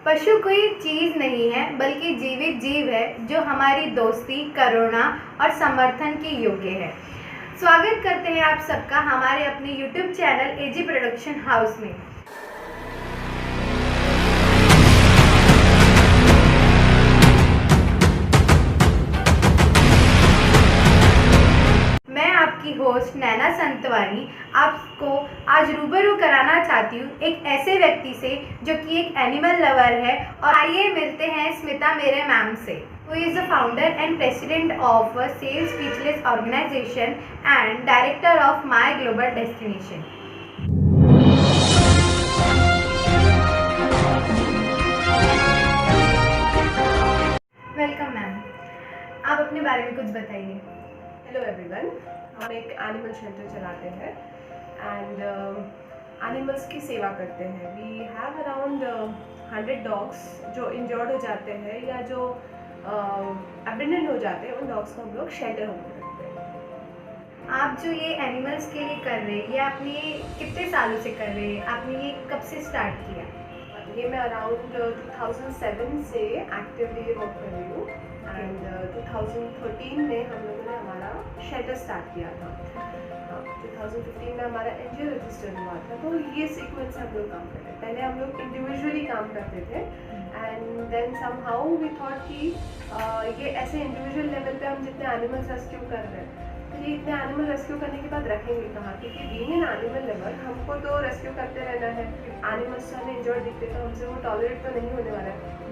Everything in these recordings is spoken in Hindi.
पशु कोई चीज़ नहीं है बल्कि जीवित जीव है जो हमारी दोस्ती, करुणा और समर्थन के योग्य है। स्वागत करते हैं आप सबका हमारे अपने YouTube चैनल एजी प्रोडक्शन हाउस में। मैं आपकी होस्ट नैना संतवानी आपको आज रूबरू कराना चाहती हूँ एक ऐसे व्यक्ति से जो कि एक एनिमल लवर है। और आइए मिलते हैं स्मिता मेरे मैम से, who is the founder and president of Save Speechless organization and director of My Global Destination. Welcome ma'am, आप अपने बारे में कुछ बताइए। हेलो एवरीवन, हम एक एनिमल शेल्टर चलाते हैं एंड एनिमल्स की सेवा करते हैं। वी हैव अराउंड 100 डॉग्स जो इंजर्ड हो जाते हैं या जो अबेंडन हो जाते हैं। उन डॉग्स को हम लोग शेल्टर होम में रखते हैं। आप जो ये एनिमल्स के लिए कर रहे हैं, ये आपने कितने सालों से कर रहे हैं? आपने ये कब से स्टार्ट किया? ये मैं अराउंड 2007 से एक्टिवली वर्क कर रही हूँ एंड 2013 में हम लोगों ने हमारा शेल्टर स्टार्ट किया था। 2015 में हमारा एनजीओ रजिस्टर हुआ था। तो ये सीक्वेंस से हम लोग काम करते हैं। पहले हम लोग इंडिविजुअली काम करते थे and then somehow we thought कि ये ऐसे इंडिविजुअल लेवल पे हम जितने एनिमल्स रेस्क्यू कर रहे हैं, तो ये इतने एनिमल रेस्क्यू करने के बाद रखेंगे कहाँ? क्योंकि बीइंग एन एनिमल लवर हमको तो रेस्क्यू करते रहना है। एनिमल्स जो हमें इंजर्ड दिखते तो हमसे वो टॉलरेट तो नहीं होने वाला है।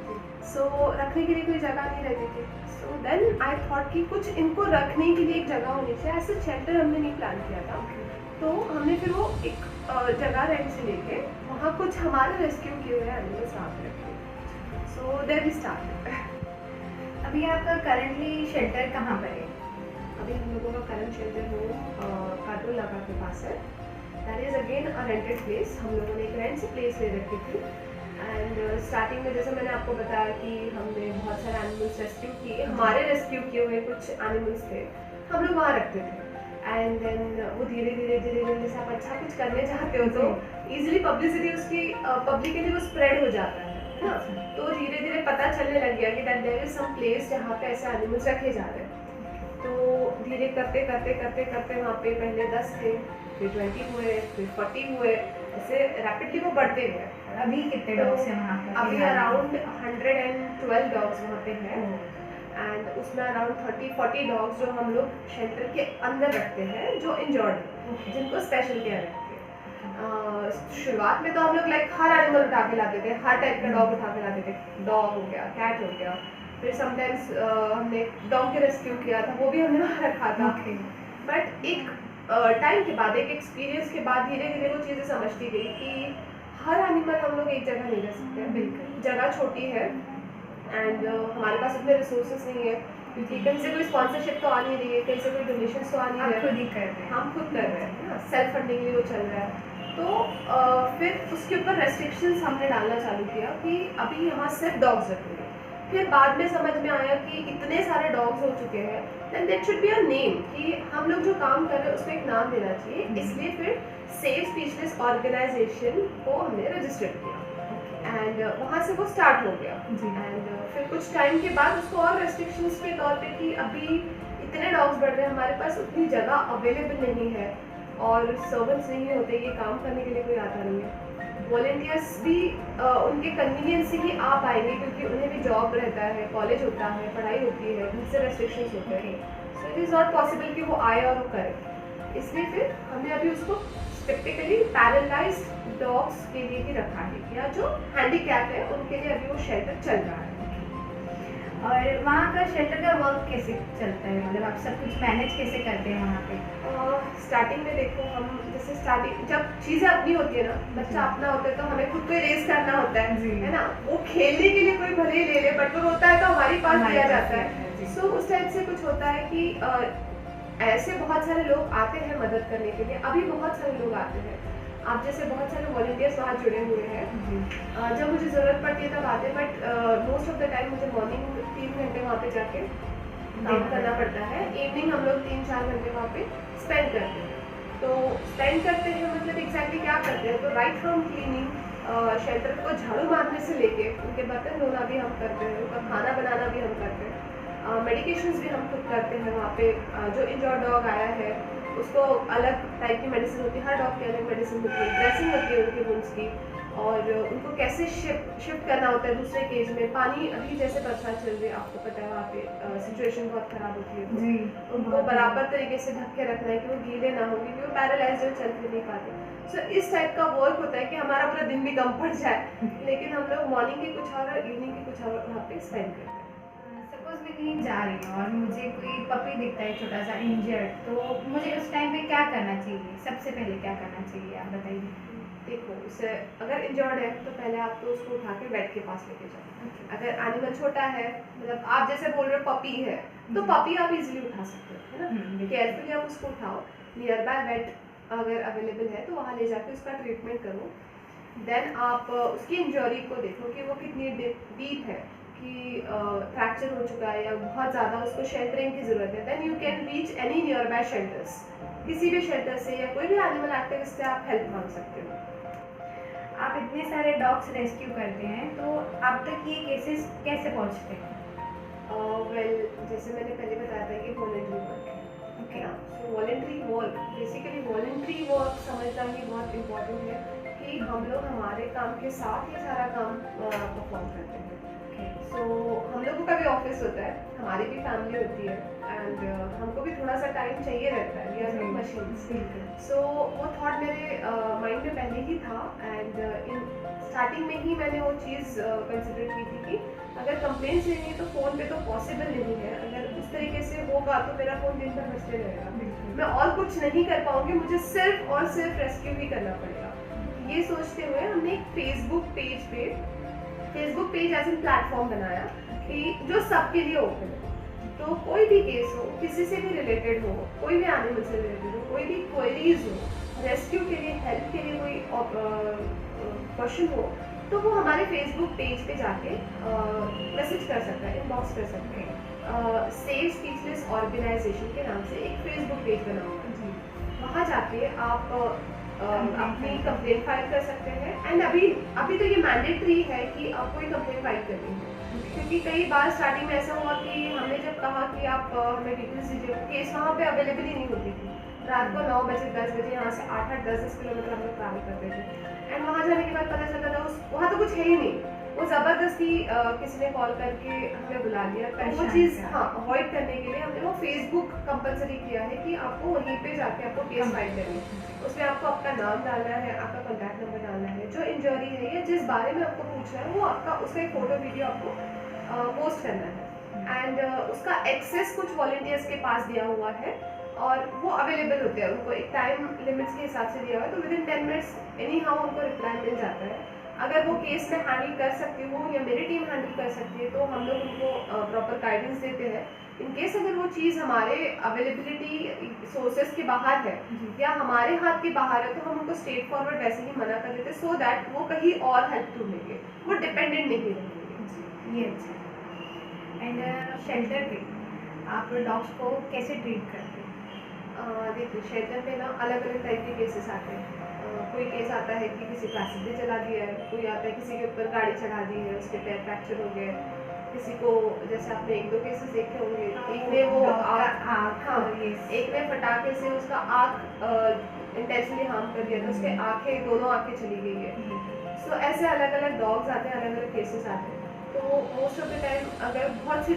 सो रखने के लिए कोई जगह नहीं रहती थी। सो देन आई थॉट कि कुछ इनको रखने के लिए एक जगह होनी चाहिए। ऐसे शेल्टर हमने नहीं प्लान किया था। तो हमने फिर वो एक जगह रेंट से लेके वहाँ कुछ हमारे रेस्क्यू किए हुए एनिमल्स वहाँ पे रखे। So there we started. अभी आपका करंटली शेल्टर कहाँ पर है? अभी हम लोगों का करंट शेल्टर होम काटो लगा के पास है। That is again a rented place. हम लोगों ने एक रेंट से प्लेस ले रखी थी एंड स्टार्टिंग में जैसे मैंने आपको बताया कि हमने बहुत सारे एनिमल्स रेस्क्यू किए। हमारे रेस्क्यू किए हुए कुछ एनिमल्स थे, हम लोग वहाँ रखते थे एंड देन वो धीरे धीरे जैसे आप अच्छा कुछ करने चाहते हो तो ईजिली पब्लिसिटी उसकी पब्लिकली वो स्प्रेड हो जाता है ना। तो धीरे धीरे पता चलने लग गया कि that there is some place जहाँ पे ऐसे एनिमल्स रखे जा रहे हैं। तो धीरे करते करते करते करते वहाँ पे पहले 10 थे, फिर 20 हुए, फिर 40 हुए, ऐसे रैपिडली वो बढ़ते गए। अभी कितने डॉग्स हैं वहाँ पे? अभी अराउंड 112 डॉग्स वहाँ पे हैं एंड उसमें अराउंड 30-40 डॉग्स जो हम लोग शेल्टर के अंदर रखते हैं जो इंजर्ड, जिनको स्पेशल केयर रखते हैं। शुरुआत में तो हम लोग लाइक हर एनिमल उठा के लाते थे, हर टाइप का डॉग उठा के लाते थे। डॉग हो गया, कैट हो गया, फिर समटाइम्स हमने डॉग के रेस्क्यू किया था, वो भी हमने वहाँ रखा था। बट एक टाइम के बाद, एक एक्सपीरियंस के बाद धीरे धीरे वो चीज़ें समझती गई कि हर एनिमल हम लोग एक जगह नहीं रह सकते। बिल्कुल जगह छोटी है एंड हमारे पास उतने रिसोर्सेज नहीं है क्योंकि कहीं से कोई स्पॉन्सरशिप तो आ नहीं रही है, कहीं से कोई डोनेशन तो आ नहीं रहा है। खुद ही कर रहे हैं, हम खुद कर रहे हैं ना, सेल्फ फंडिंगली वो चल रहा है। तो फिर उसके ऊपर रेस्ट्रिक्शंस हमने डालना चालू किया कि अभी यहाँ सिर्फ डॉग्स रखेंगे। फिर बाद में समझ में आया कि इतने सारे डॉग्स हो चुके हैं, then that should be a name, कि हम लोग जो काम कर रहे हैं उसको एक नाम देना चाहिए। इसलिए फिर सेव स्पीचलेस ऑर्गेनाइजेशन को हमने रजिस्टर किया एंड वहाँ से वो स्टार्ट हो गया। एंड फिर कुछ टाइम के बाद उसको और रेस्ट्रिक्शंस के तौर पे कि अभी इतने डॉग्स बढ़ रहे हैं, हमारे पास उतनी जगह अवेलेबल नहीं है और सर्वेंट्स नहीं होते, ये काम करने के लिए कोई आता नहीं है। वॉलंटियर्स भी उनके कन्वीनियंस से ही आ पाएंगे क्योंकि उन्हें भी जॉब रहता है, कॉलेज होता है, पढ़ाई होती है, बहुत से रेस्ट्रिक्शंस होते हैं। So it is not possible कि वो आए और वो करे। इसलिए फिर हमने अभी उसको स्पेसिफिकली पैरालाइज्ड डॉग्स के लिए ही रखा है, या जो हैंडीकैप है उनके लिए अभी वो शेल्टर चल रहा है। और वहाँ का शेल्टर का वर्क कैसे चलता है? मतलब आप सब कुछ मैनेज कैसे करते हैं वहाँ पे? स्टार्टिंग में देखो, हम जैसे स्टार्टिंग जब चीज़ें अपनी होती है ना, बच्चा अपना होता है तो हमें खुद को रेस करना होता है ना। वो खेलने के लिए कोई भले ही ले ले, बट वो रोता है तो हमारे पास दिया जाता है। सो उस टाइप से कुछ होता है कि ऐसे बहुत सारे लोग आते हैं मदद करने के लिए। अभी बहुत सारे लोग आते हैं, आप जैसे बहुत सारे वॉलंटियर्स वहाँ जुड़े हुए हैं। जब मुझे ज़रूरत पड़ती है तब आते हैं, but most of the time मुझे मॉर्निंग 3 घंटे वहाँ पे जाके काम करना पड़ता है। इवनिंग हम लोग 3-4 घंटे वहाँ पे स्पेंड करते हैं। तो स्पेंड करते हैं मतलब एग्जैक्टली क्या करते हैं? तो राइट फ्रॉम क्लीनिंग शेल्टर को झाड़ू मारने से लेके उनके बर्तन धोना भी हम करते हैं, उनका खाना बनाना भी हम करते हैं, मेडिकेशंस भी हम खुद करते हैं वहाँ पे। जो इंजर्ड डॉग आया है उसको अलग टाइप की मेडिसिन होती है, हर डॉग की अलग मेडिसिन होती है, ड्रेसिंग होती है उनके वुंड्स की, और उनको कैसे शिफ्ट करना होता है दूसरे केज में। पानी अभी जैसे बरसात चल रही है, आपको पता है वहाँ पे सिचुएशन बहुत ख़राब होती है, तो उनको बराबर तरीके से ढक के रखना है कि वो गीले ना हो, क्योंकि वो पैरालाइज है, चल फिर नहीं पाते। सो इस टाइप का वर्क होता है कि हमारा पूरा दिन भी कम पड़ जाए, लेकिन हम लोग मॉर्निंग के कुछ और इवनिंग के कुछ और वहाँ पे स्पेंड करते हैं। सपोज मैं कहीं जा रही हूँ और मुझे कोई पपी दिखता है छोटा सा इंजर्ड, तो मुझे उस टाइम में क्या करना चाहिए? सबसे पहले क्या करना चाहिए आप बताइए। देखो, उसे अगर इंजर्ड है तो पहले आप तो उसको उठा के वेट के पास लेके जाओ। अगर एनिमल छोटा है, मतलब आप जैसे बोल रहे हो पपी है, तो पपी आप इजीली उठा सकते हो, है ना। केयरफुली आप उसको उठाओ, नियर बाय वेट अगर अवेलेबल है तो वहाँ ले जाके उसका ट्रीटमेंट करो। देन आप उसकी इंजरी को देखो कि वो कितनी डीप है, कि फ्रैक्चर हो चुका है या बहुत ज़्यादा उसको शेल्टरिंग की ज़रूरत है। Then you can reach any nearby shelters, किसी भी शेल्टर से या कोई भी एनिमल एक्टिविस्ट से आप हेल्प मांग सकते हो। आप इतने सारे डॉग्स रेस्क्यू करते हैं, तो अब तक ये केसेस कैसे पहुंचते हैं? वेल, जैसे मैंने पहले बताया था कि वॉलेंट्री वर्क है, ओके ना। So voluntary work, basically voluntary work समझना ही बहुत इम्पोर्टेंट है कि हम लोग हमारे काम के साथ ये सारा काम परफॉर्म करते हैं। सो हम लोगों का भी ऑफिस होता है, हमारी भी फैमिली होती है, एंड हमको भी थोड़ा सा टाइम चाहिए रहता है, वी आर नॉट मशीन्स। सो वो थॉट मेरे माइंड में पहले ही था, एंड इन स्टार्टिंग में ही मैंने वो चीज़ कंसिडर की थी कि अगर कंप्लेंट्स लेनी है तो फ़ोन पे तो पॉसिबल नहीं है। अगर उस तरीके से होगा तो मेरा फ़ोन दिन भर बजते रहेगा, मैं और कुछ नहीं कर पाऊँगी, मुझे सिर्फ और सिर्फ रेस्क्यू ही करना पड़ेगा। ये सोचते हुए हमने एक Facebook page as an platform बनाया कि जो सबके लिए ओपन है। तो कोई भी केस हो, किसी से भी रिलेटेड हो, कोई भी एनिमल से रिलेटेड हो, कोई भी क्वेरीज हो, रेस्क्यू के लिए, हेल्प के लिए कोई क्वेश्चन हो, तो वो हमारे फेसबुक पेज पे जाके मैसेज कर सकता है, इनबॉक्स कर सकते हैं। सेव स्पीचलेस ऑर्गेनाइजेशन के नाम से एक फेसबुक पेज बना हुआ है, वहाँ जाके आप अपनी कंप्लेंट फाइल कर सकते हैं। एंड अभी तो ये मैंडेटरी है कि आपको ये कंप्लेंट फाइल करनी है, क्योंकि कई बार स्टार्टिंग में ऐसा हुआ कि हमने जब कहा कि आप हमें डिटेल्स दीजिए, केस वहाँ पे अवेलेबल ही नहीं होती थी। रात को 9 बजे 10 बजे यहाँ से 8-8 10-10 किलोमीटर हम लोग ट्रैवल करते थे, एंड वहाँ जाने के बाद पता चलता था वहाँ तो कुछ है ही नहीं। वो ज़बरदस्ती किसी ने कॉल करके हमें बुला लिया, तो वो चीज़ अवॉइड करने के लिए हमने वो फेसबुक कंपलसरी किया है कि आपको वहीं पे जाके आपको केस फाइल करनी है। उसमें आपको अपना नाम डालना है, आपका कॉन्टैक्ट नंबर डालना है, जो इंजरी है या जिस बारे में आपको पूछना है वो आपका, उसका एक फ़ोटो वीडियो आपको पोस्ट करना है। एंड उसका एक्सेस कुछ वॉलंटियर्स के पास दिया हुआ है और वो अवेलेबल होते हैं, उनको एक टाइम लिमिट्स के हिसाब से दिया हुआ है, तो विदिन 10 मिनट्स एनी हाउ उनको रिप्लाई मिल जाता है। अगर वो केस में हैंडल कर सकती हूँ या मेरी टीम हैंडल कर सकती है तो हम लोग उनको प्रॉपर गाइडेंस देते हैं। इन केस अगर वो चीज़ हमारे अवेलेबिलिटी सोर्सेज के बाहर है या हमारे हाथ के बाहर है, तो हम उनको स्ट्रेट फॉरवर्ड वैसे ही मना कर देते हैं, सो दैट वो कहीं और हेल्प ढूंढेंगे, वो डिपेंडेंट नहीं रहेंगे। ये अच्छा। एंड शेल्टर पे आप डॉग्स को कैसे ट्रीट करते हैं? देखिए, शेल्टर पे ना अलग अलग टाइप के केसेस आते हैं। कोई केस आता है कि किसी का एक्सीडेंट चला दिया है, कोई आता है किसी के ऊपर गाड़ी चढ़ा दी है, उसके पैर फ्रैक्चर हो गए, किसी को, जैसे आपने 1-2 केसेस देखे होंगे, एक में वो एक में फटाके से उसका आँख इंटेंशनली हार्म कर दिया था, उसके आँखें, दोनों आँखें चली गई है। सो ऐसे अलग अलग डॉग्स आते हैं, अलग अलग केसेस आते हैं। तो मोस्ट ऑफ द टाइम अगर बहुत ही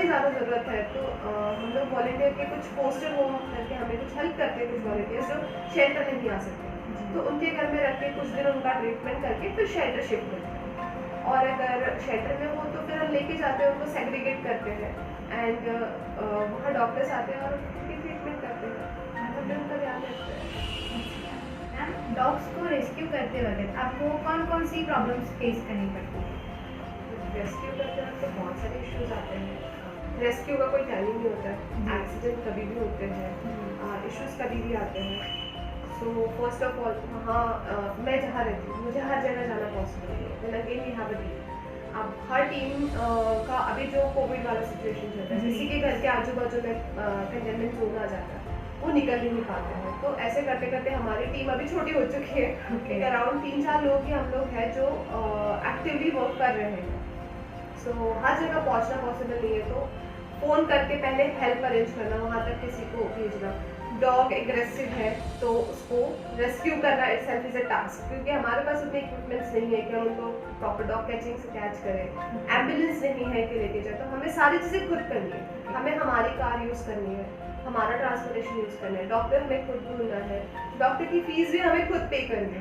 ज़्यादा ज़रूरत है तो हम लोग वॉलंटियर के कुछ पोस्टर होम करके हमें कुछ हेल्प करते हैं, कुछ वॉलंटियर्स जो शेल्टर नहीं आ सकते, तो उनके घर में रख के कुछ दिन उनका ट्रीटमेंट करके फिर शेल्टर शिफ्ट करते हैं। और अगर शेल्टर में हो तो फिर हम लेके जाते हैं, उनको सेग्रीगेट करते हैं, एंड वहाँ डॉक्टर्स आते हैं और उनकी ट्रीटमेंट करते हैं, हम लोग उनका ध्यान रखते हैं। मैम, डॉग्स को रेस्क्यू करते वक्त आपको कौन कौन सी प्रॉब्लम्स फेस करनी पड़ती है? रेस्क्यू करते वक्त तो बहुत सारे इश्यूज आते हैं। रेस्क्यू का कोई टाइमिंग नहीं होता है, एक्सीडेंट कभी भी होते हैं, इश्यूज कभी भी आते हैं। सो फर्स्ट ऑफ ऑल वहाँ मैं जहाँ रहती हूँ मुझे हर जगह जाना पॉसिबल नहीं है, then again we have a team. अब हर टीम का अभी जो कोविड वाला सिचुएशन चल रहा है, किसी के घर के आजू बाजू में कंटेनमेंट जोन आ जाता है, वो निकल ही नहीं पाते हैं। तो ऐसे करते करते हमारी टीम अभी छोटी हो चुकी है, Okay. अराउंड 3-4 लोग ही हम लोग हैं जो एक्टिवली वर्क कर रहे हैं। सो हर जगह पहुंचना पॉसिबल नहीं है, तो फ़ोन करके पहले हेल्प अरेंज करना, वहाँ तक किसी को भेजना। डॉग एग्रेसिव है तो उसको रेस्क्यू करना इटसेल्फ इज़ अ टास्क, क्योंकि हमारे पास उतने इक्विपमेंट्स नहीं है कि हम उनको प्रॉपर डॉग कैचिंग से कैच करें, एम्बुलेंस नहीं है कि लेके जाए, तो हमें सारी चीज़ें खुद करनी है। हमें हमारी कार यूज़ करनी है, हमारा ट्रांसपोर्टेशन यूज़ करना है, डॉक्टर हमें खुद ढूंढना है, डॉक्टर की फीस भी हमें खुद पे करनी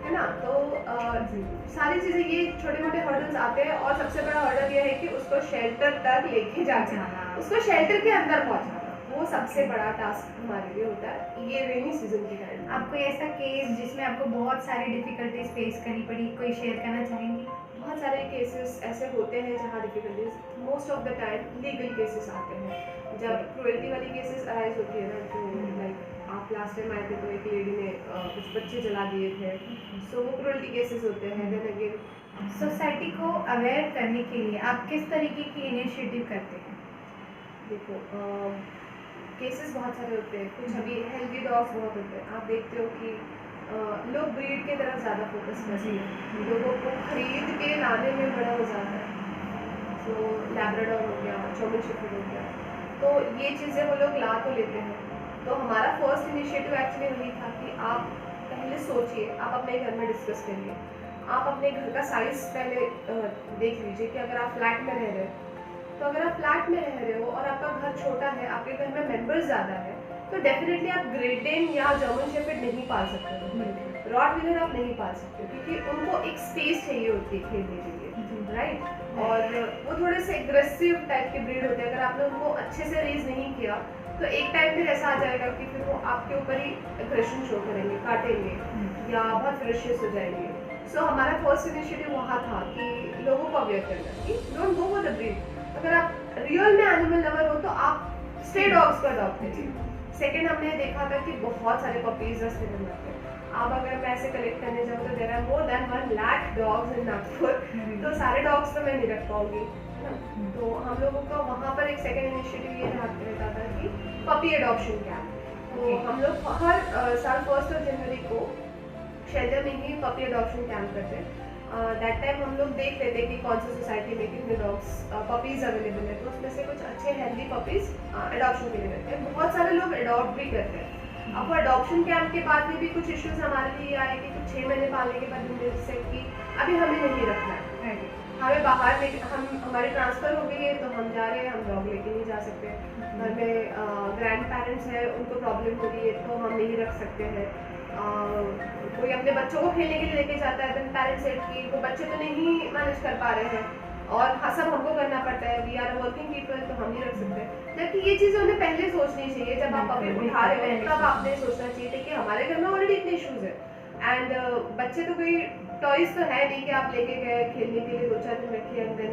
है ना। तो सारी चीज़ें, ये छोटे मोटे हर्डल्स आते हैं, और सबसे बड़ा हर्डल ये है कि उसको शेल्टर तक लेके जाना, उसको शेल्टर के अंदर पहुंचाना, वो सबसे बड़ा टास्क हमारे लिए होता है ये रेनी सीजन के टाइम। आपको ऐसा केस जिसमें आपको बहुत सारी डिफिकल्टीज फेस करनी पड़ी, कोई शेयर करना चाहेंगी? बहुत सारे केसेस ऐसे होते हैं जहाँ difficulties most of the time legal cases आते हैं। जब क्रुएल्टी वाली केसेस अराइज होती है ना, तो लाइक आप लास्ट टाइम आए थे तो एक लेडी ने कुछ बच्चे जला दिए थे, सो वो क्रुएल्टी केसेस होते हैं। देन अगेन सोसाइटी को अवेयर करने के लिए आप किस तरीके की इनिशिएटिव करते हैं? देखो, केसेस बहुत सारे होते हैं, कुछ अभी हेल्दी डॉग्स बहुत होते हैं। आप देखते हो कि लोग ब्रीड की तरफ ज़्यादा फोकस करते हैं, लोगों को खरीद के लाने में बड़ा मजा आता है। सो लैब्राडोर हो गया, जर्मन शेफर्ड हो गया, तो ये चीज़ें वो लोग ला तो लेते हैं। तो हमारा फर्स्ट इनिशिएटिव एक्चुअली वही था कि आप पहले सोचिए, आप अपने घर में डिस्कस करिए, आप अपने घर का साइज़ पहले देख लीजिए कि अगर आप फ्लैट में रह रहे हो, तो अगर आप फ्लैट में रह रहे हो और आपका घर छोटा है, आपके घर में मेंबर्स ज़्यादा है, तो डेफिनेटली आप ग्रेट डेन या जर्मन शेफर्ड नहीं पाल सकते हो, रॉटवीलर आप नहीं पाल सकते, क्योंकि उनको एक स्पेस चाहिए होती है खेलने के लिए, राइट। और वो थोड़े से एग्रेसिव टाइप के ब्रीड होते हैं, अगर आपने उनको अच्छे से रेज नहीं किया तो एक टाइम फिर ऐसा आ जाएगा कि फिर वो आपके ऊपर ही एग्रेशन शो करेंगे, काटेंगे या बहुत फिनिशियस हो जाएंगे। सो हमारा फर्स्ट इनिशिएटिव वहाँ था कि लोगों को अवेयर करना कि don't go for the breed. अगर आप रियल में एनिमल लवर हो तो आप स्ट्रे डॉग्स को अडॉप्ट करिए। सेकेंड, हमने देखा था कि बहुत सारे पपीज रास्ते में मिलते हैं। अब अगर मैं ऐसे कलेक्ट करने जाऊँ तो there are more than 1 lakh dogs in Nagpur, तो सारे डॉग्स तो मैं नहीं रख पाऊंगी, है ना। तो हम लोगों का वहाँ पर एक सेकेंड इनिशिएटिव ये रहता था कि पपी अडॉप्शन कैंप। तो हम लोग हर साल 1 जनवरी को शेल्टर में ही पपी अडॉप्शन कैंप करते हैं। दैट टाइम हम लोग देख लेते हैं कि कौन सी सोसाइटी में कितने डॉग्स पपीज़ अवेलेबल है, तो उसमें से कुछ अच्छे हेल्दी पपीज़ अडॉप्शन के लिए रहते हैं। बहुत सारे लोग अडॉप्ट भी करते हैं। अब अडॉप्शन कैंप के बाद में भी कुछ इश्यूज हमारे लिए आए कि कुछ 6 महीने पालने के बाद हमने जैसे कि अभी हमें नहीं रखना है, हमें बाहर ले, हम हमारी ट्रांसफ़र हो गई है तो हम जा रहे हैं, हम डॉग लेके नहीं जा सकते। घर में ग्रैंड पेरेंट्स हैं, उनको प्रॉब्लम हो रही है तो हम नहीं रख सकते हैं। कोई अपने बच्चों को खेलने के लिए लेके जाता है, देन पेरेंट्स सेड कि वो बच्चे तो नहीं मैनेज कर पा रहे हैं और सब हमको करना पड़ता है, वी आर वर्किंग पीपल, तो हम नहीं रख सकते। जबकि ये चीज़ हमें पहले सोचनी चाहिए, जब आप पपी उठा रहे हो तब आपने सोचना चाहिए था कि हमारे घर में ऑलरेडी इतने इशूज़ है, एंड बच्चे तो कोई टॉयज तो है नहीं कि आप लेके गए खेलने के लिए 2-4 दिन रखिए एंड देन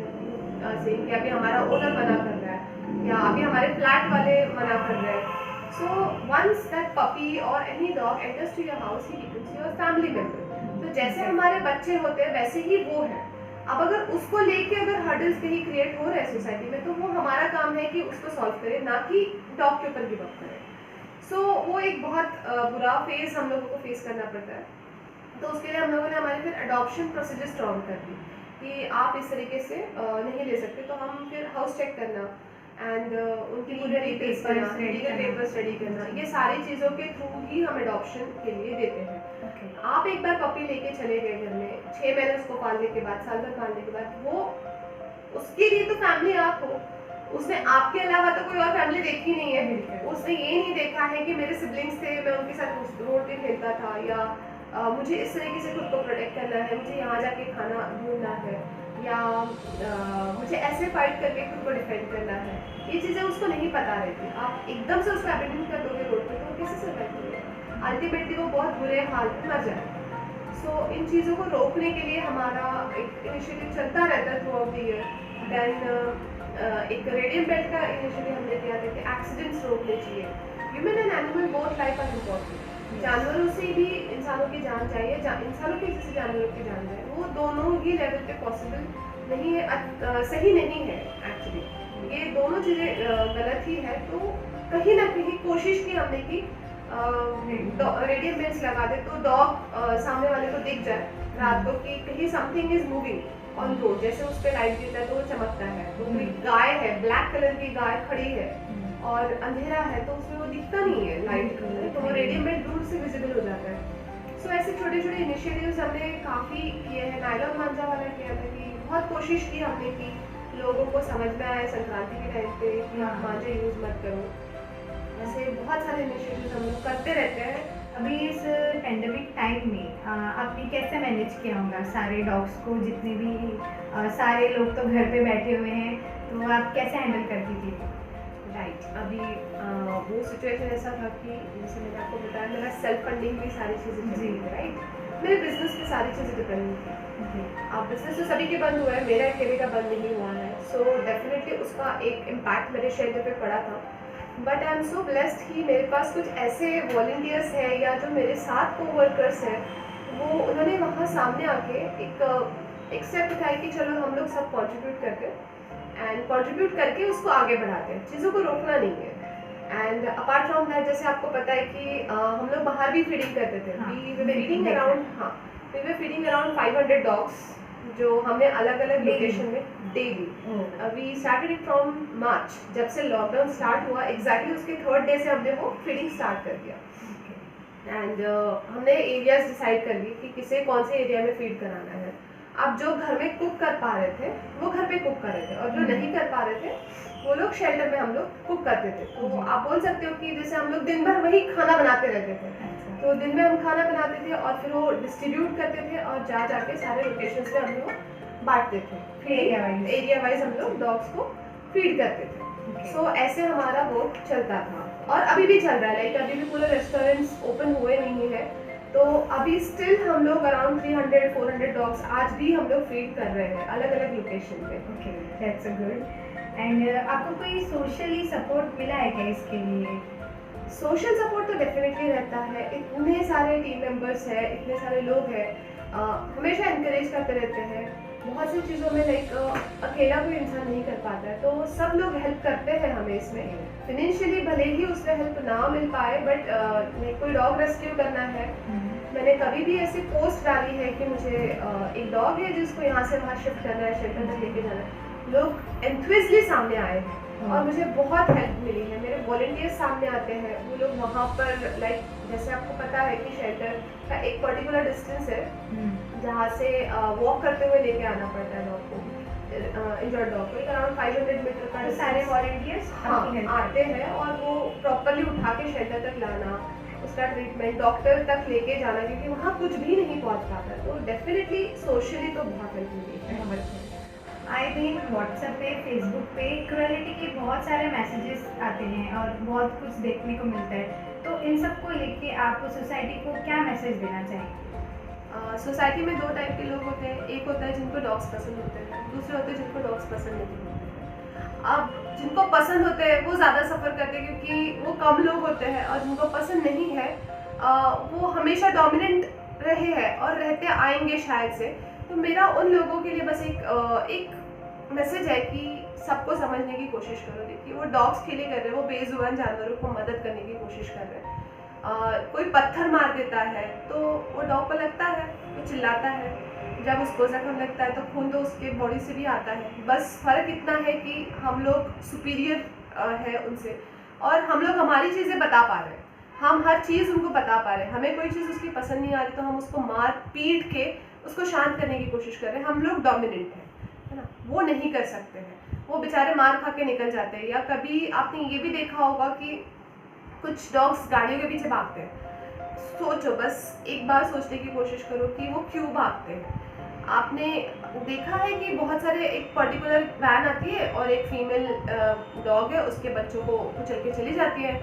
सेम कि अभी हमारा ओनर मना कर रहा है या अभी हमारे फ्लैट वाले मना कर रहे हैं। So once that puppy or any dog enters to your house, he becomes your family member. तो जैसे हमारे बच्चे होते हैं वैसे ही वो है। अब अगर उसको लेके अगर हर्डल्स कहीं क्रिएट हो रहे हैं सोसाइटी में, तो वो हमारा काम है कि उसको सॉल्व करें, ना कि डॉग के ऊपर गिव अप करें। सो वो एक बहुत बुरा फेज हम लोगों को फेस करना पड़ता है। तो उसके लिए हम लोगों ने हमारे फिर अडॉप्शन प्रोसीजर स्ट्रॉन्ग कर दी कि आप इस तरीके से नहीं ले सकते, तो हम फिर हाउस चेक करना एंड उनकी पूरे डिटेल्स करना, लीगल पेपर स्टडी करना, ये सारी चीज़ों के थ्रू ही हम अडॉप्शन के लिए देते हैं। आप एक बार पपी लेके चले गए घर में, 6 महीने उसको पालने के बाद, साल भर पालने के बाद, वो उसके लिए तो फैमिली आप हो, उसने आपके अलावा तो कोई और फैमिली देखी नहीं है। उसने ये नहीं देखा है कि मेरे सिबलिंग्स थे, मैं उनके साथ रोड पे खेलता था, या मुझे इस तरीके से खुद को प्रोटेक्ट करना है, मुझे यहाँ जाके खाना ढूंढना है, या मुझे ऐसे फाइट करके खुद को डिफेंड करना है। ये चीज़ें उसको नहीं पता रहती। आप एकदम से उसको अबेंडन कर दोगे रोड पे, तो वो कैसे सर्वाइव करेगा? अल्टीमेटली वो बहुत बुरे हाल में मर जाए। सो इन चीज़ों को रोकने के लिए हमारा एक इनिशिएटिव चलता रहता है throughout the year. Then एक रेडियम बेल्ट का इनिशिएटिव हमने किया था कि एक्सीडेंट्स रोकने चाहिए। Human and animal both life are important. जानवरों से भी इंसानों की जान चाहिए, इंसानों की जैसे जानवरों की जान जाए, वो दोनों ही लेवल पे पॉसिबल नहीं है, सही नहीं है एक्चुअली। ये दोनों चीज़ें गलत ही है। तो कहीं ना कहीं कोशिश की हमने कि रेडियम बेल्स लगा दे तो डॉग सामने वाले को दिख जाए रात को कि कहीं something is moving on road, जैसे उस पर लाइट गिरता है तो वो चमकता है। तो कोई गाय है, ब्लैक कलर की गाय खड़ी है और अंधेरा है तो उसमें वो दिखता नहीं है लाइट कलर, तो वो रेडियम बेल्ट दूर से विजिबल हो जाता है। सो ऐसे छोटे छोटे इनिशिएटिव्स हमने काफ़ी किए हैं। नायलॉन मांझा वाला किया था कि बहुत कोशिश की हमने कि लोगों को समझ में आए संक्रांति के टाइम पे कि आप मांझा यूज़ मत करो। ऐसे बहुत सारे इनिशिएटिव्स हम लोग करते रहते हैं। अभी इस पेंडेमिक टाइम में आपने कैसे मैनेज किया होगा सारे डॉग्स को, जितने भी सारे लोग तो घर पे बैठे हुए हैं, तो आप कैसे हैंडल करती थी? राइट, अभी वो सिचुएशन ऐसा था कि जैसे मैंने आपको बताया मेरा सेल्फ फंडिंग भी सारी चीज़ें जी। जी राइट, मेरे बिजनेस पे सारी चीज़ें डिपेंड थी। अब बिजनेस तो सभी के बंद हुआ है, मेरा अकेले का बंद नहीं हुआ है। सो डेफिनेटली उसका एक इम्पैक्ट मेरे शेल्टर पे पड़ा था। But I am so blessed कि मेरे पास कुछ ऐसे वॉलंटियर्स हैं या जो मेरे साथ को वर्कर्स हैं, वो उन्होंने वहाँ सामने आके एक स्टेप उठाई कि चलो हम लोग सब कंट्रीब्यूट करते हैं एंड कंट्रीब्यूट करके उसको आगे बढ़ाते हैं, चीज़ों को रोकना नहीं है। एंड अपार्ट फ्रॉम दैट, जैसे आपको पता है कि हम लोग बाहर भी फीडिंग करते थे। We were feeding around 500 dogs जो हमने अलग अलग लोकेशन में daily. We started it from March, जब से लॉकडाउन स्टार्ट हुआ एग्जैक्टली उसके 3rd डे से हमने वो फीडिंग स्टार्ट कर दिया। एंड हमने एरियाज डिसाइड कर लिए कि किसे कौन से एरिया में फीड कराना है। अब जो घर में कुक कर पा रहे थे वो घर पे कुक कर रहे थे, और जो नहीं कर पा रहे थे वो लोग शेल्टर में हम लोग कुक करते थे। तो आप बोल सकते हो कि जैसे हम लोग दिन भर वही खाना बनाते रहते थे, तो दिन में हम खाना बनाते थे और फिर वो डिस्ट्रीब्यूट करते थे और जाके सारे लोकेशंस पे हम लोग बांटते थे। एरिया वाइज हम लोग डॉग्स को फीड करते थे। सो ऐसे हमारा वो चलता था और अभी भी चल रहा है। लाइक अभी भी पूरे रेस्टोरेंट्स ओपन हुए नहीं है, तो अभी स्टिल हम लोग अराउंड 300-400 डॉग्स आज भी हम लोग फीड कर रहे हैं अलग अलग लोकेशन पे। Okay, that's a good. And आपको कोई सोशली सपोर्ट मिला है क्या इसके लिए? सोशल सपोर्ट तो डेफिनेटली रहता है। इतने सारे टीम मेंबर्स हैं, इतने सारे लोग हैं, हमेशा इंकरेज करते रहते हैं बहुत सी चीज़ों में। लाइक अकेला कोई इंसान नहीं कर पाता है, तो सब लोग हेल्प करते हैं हमें इसमें। फिनेंशियली भले ही उसमें हेल्प ना मिल पाए, बट कोई डॉग रेस्क्यू करना है, मैंने कभी भी ऐसी पोस्ट डाली है कि मुझे एक डॉग है जिसको यहाँ से वहाँ शिफ्ट करना है, शेल्टर तक लेके जाना है, लोग एंथुसियास्टली सामने आए हैं और मुझे बहुत हेल्प मिली है। मेरे वॉलंटियर्स सामने आते हैं, वो लोग वहाँ पर लाइक जैसे आपको पता है कि शेल्टर का एक पर्टिकुलर डिस्टेंस है जहाँ से वॉक करते हुए लेके आना पड़ता है डॉग को, इंजर्ड डॉग को। अराउंड 500 मीटर का सारे वॉलंटियर्स आते हैं और वो प्रॉपरली उठा के शेल्टर तक लाना, उसका ट्रीटमेंट, डॉक्टर तक लेके जाना, क्योंकि वहाँ कुछ भी नहीं पहुँच पाता। तो डेफिनेटली सोशली तो बहुत हेल्प मिली है हमारे। आए दिन व्हाट्सएप पे, फेसबुक पे क्रुएलिटी के बहुत सारे मैसेजेस आते हैं और बहुत कुछ देखने को मिलता है, तो इन सब को लेके आप सोसाइटी को क्या मैसेज देना चाहिए? सोसाइटी में 2 टाइप के लोग होते हैं। एक होता है जिनको डॉग्स पसंद होते हैं, दूसरे होते हैं जिनको डॉग्स पसंद नहीं होते। अब जिनको पसंद होते हैं वो ज़्यादा सफ़र करते हैं क्योंकि वो कम लोग होते हैं, और जिनको पसंद नहीं है वो हमेशा डोमिनेंट रहे हैं और रहते आएंगे शायद से। तो मेरा उन लोगों के लिए बस एक मैसेज है कि सबको समझने की कोशिश करो। देखिए, वो डॉग्स के लिए कर रहे हैं, वो बेजुबान जानवरों को मदद करने की कोशिश कर रहे हैं। कोई पत्थर मार देता है तो वो डॉग को लगता है, वो चिल्लाता है, जब उसको जख्म लगता है तो खून तो उसके बॉडी से भी आता है। बस फ़र्क इतना है कि हम लोग सुपीरियर है उनसे, और हम लोग हमारी चीज़ें बता पा रहे हैं, हम हर चीज़ उनको बता पा रहे हैं। हमें कोई चीज़ उसकी पसंद नहीं आ रही तो हम उसको मार पीट के उसको शांत करने की कोशिश कर रहे हैं। हम लोग डोमिनेंट हैं, है ना, वो नहीं कर सकते हैं, वो बेचारे मार खा के निकल जाते हैं। या कभी आपने ये भी देखा होगा कि कुछ डॉग्स गाड़ियों के पीछे भागते हैं। सोचो, बस एक बार सोचने की कोशिश करो कि वो क्यों भागते हैं। आपने देखा है कि बहुत सारे एक पर्टिकुलर वैन आती है और एक फीमेल डॉग है, उसके बच्चों को कुचल के चली जाती है।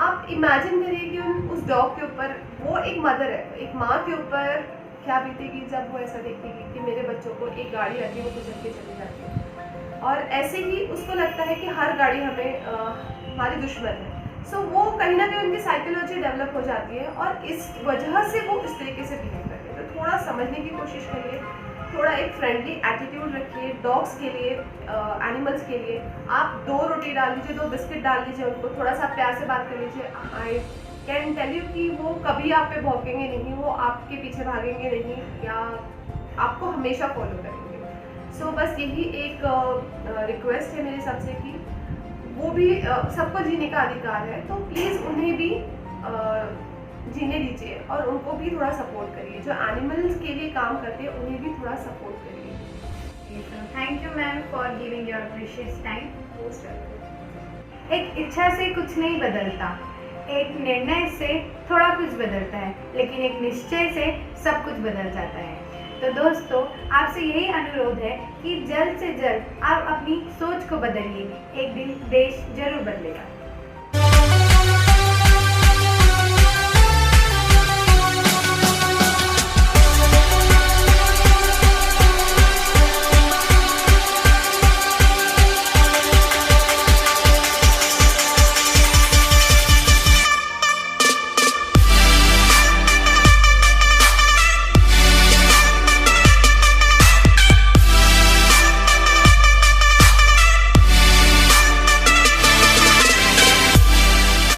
आप इमेजिन करिए कि उस डॉग के ऊपर, वो एक मदर है, एक माँ के ऊपर क्या बीतेगी जब वो ऐसा देखेगी कि मेरे बच्चों को एक गाड़ी आती है वो कुचल के चली जाती है। और ऐसे ही उसको लगता है कि हर गाड़ी हमारी दुश्मन है। सो वो कहीं ना कहीं उनकी साइकोलॉजी डेवलप हो जाती है और इस वजह से वो इस तरीके से बिहेव करते हैं। तो थोड़ा समझने की कोशिश करिए, थोड़ा एक फ्रेंडली एटीट्यूड रखिए डॉग्स के लिए, एनिमल्स के लिए। आप 2 रोटी डाल लीजिए, 2 बिस्किट डाल लीजिए उनको, थोड़ा सा प्यार से बात कर लीजिए। आई कैन टेल यू कि वो कभी आप पे भौंकेंगे नहीं, वो आपके पीछे भागेंगे नहीं या आपको हमेशा फॉलो करेंगे। सो बस यही एक रिक्वेस्ट है मेरी सबसे कि वो भी सबको जीने का अधिकार है, तो प्लीज़ उन्हें भी जीने दीजिए और उनको भी थोड़ा सपोर्ट करिए। जो एनिमल्स के लिए काम करते हैं उन्हें भी थोड़ा सपोर्ट करिए। Thank you ma'am for giving your precious time. Most welcome. एक इच्छा से कुछ नहीं बदलता, एक निर्णय से थोड़ा कुछ बदलता है, लेकिन एक निश्चय से सब कुछ बदल जाता है। तो दोस्तों, आपसे यही अनुरोध है कि जल्द से जल्द आप अपनी सोच को बदलिए, एक दिन देश जरूर बदलेगा।